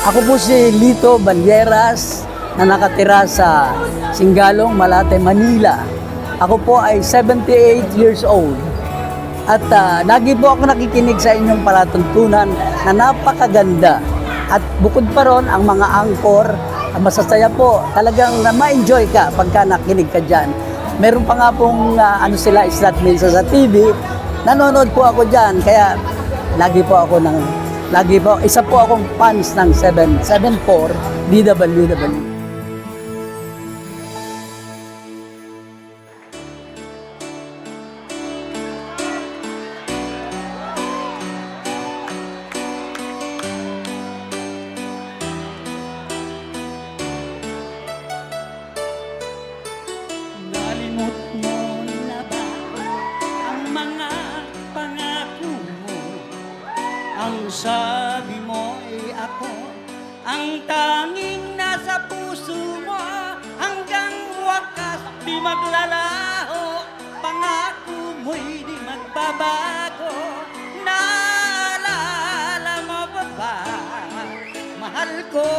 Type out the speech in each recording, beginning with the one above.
Ako po si Lito Balyeras na nakatira sa Singalong, Malate, Manila. Ako po ay 78 years old. At lagi po ako nakikinig sa inyong palatuntunan na napakaganda. At bukod pa ron, ang mga angkor, masasaya po. Talagang ma-enjoy ka pagka nakinig ka dyan. Meron pa nga pong slot minsan sa TV. Nanonood po ako dyan. Kaya isa po akong fans ng 774 DWW. Nalimot mo na ba ang mga pangako mo? Ang sabi mo ay ako ang tanging nasa puso mo. Hanggang wakas di maglalaho, pangako mo'y di magbabago. Naalala mo ba ba, mahal ko?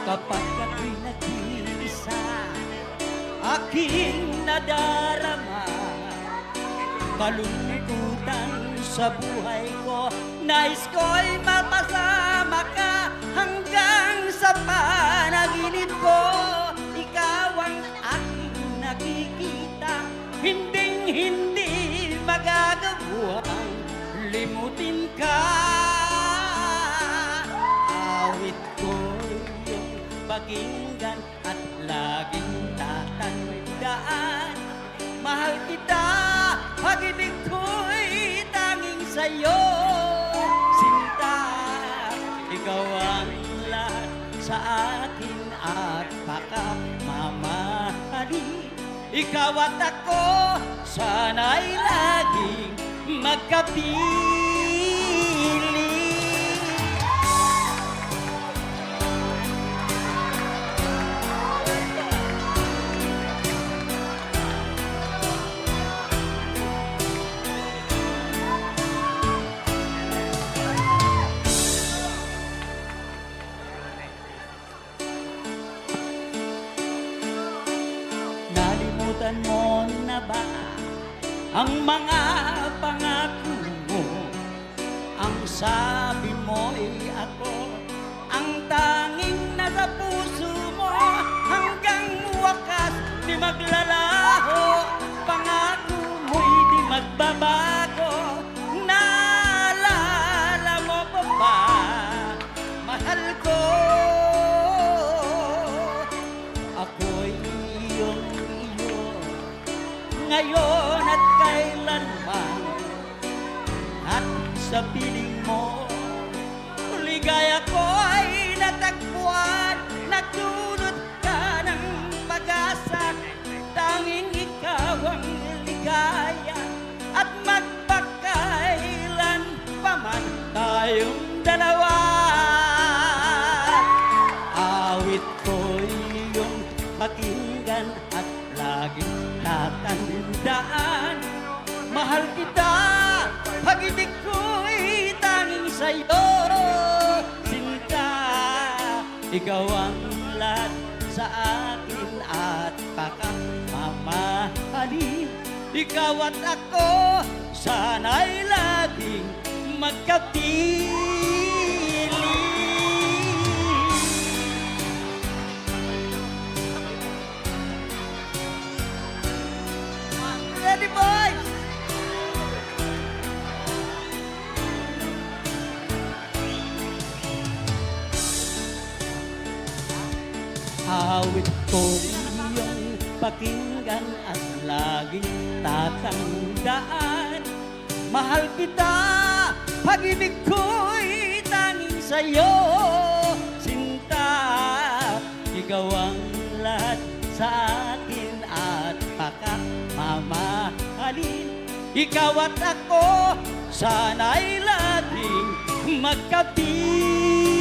Kapag ako'y nag-iisa, aking nadarama kalungkutan sa buhay ko. Nais ko'y mapasama ka hanggang sa panaginip ko. Ikaw ang aking nakikita, hinding-hindi magagawang limutin ka. Awit ko'y iyong pakinggan at laging tatandaan. Mahal kita, pag-ibig ko'y tanging sa'yo. Sinta, ikaw ang lahat sa akin at pakamamahali. Ikaw at ako, sana'y laging magkapili. Nalimutan mo na ba ang mga pangako mo? Ang sabi mo ay ako ang tanging nasa puso mo. Hanggang wakas di maglalaho, pangako mo'y di magbabago. Naalala mo pa ba, mahal ko? Ako'y iyong iyo ngayon at kailanman, at sa piling mo ligaya ko ay natagpuan. Nagdulot ka ng pag-asa, tanging ikaw ang ligaya. At magpakailan pa man tayong dalawa, awit ko'y iyong pakinggan at laging tatandaan. Mahal kita, pag-ibig ko'y tanging sa'yo. Sinta, ikaw ang lahat sa akin at pakamamahali. Ikaw at ako, sana'y laging magkapili. Ready, boys? Awit kong iyong pakinggan at laging tatandaan. Mahal kita, pag-ibig ko'y tanging sa'yo. Sinta, ikaw ang lahat sa akin at pakamamahalin. Ikaw at ako, sana'y laging magkapili.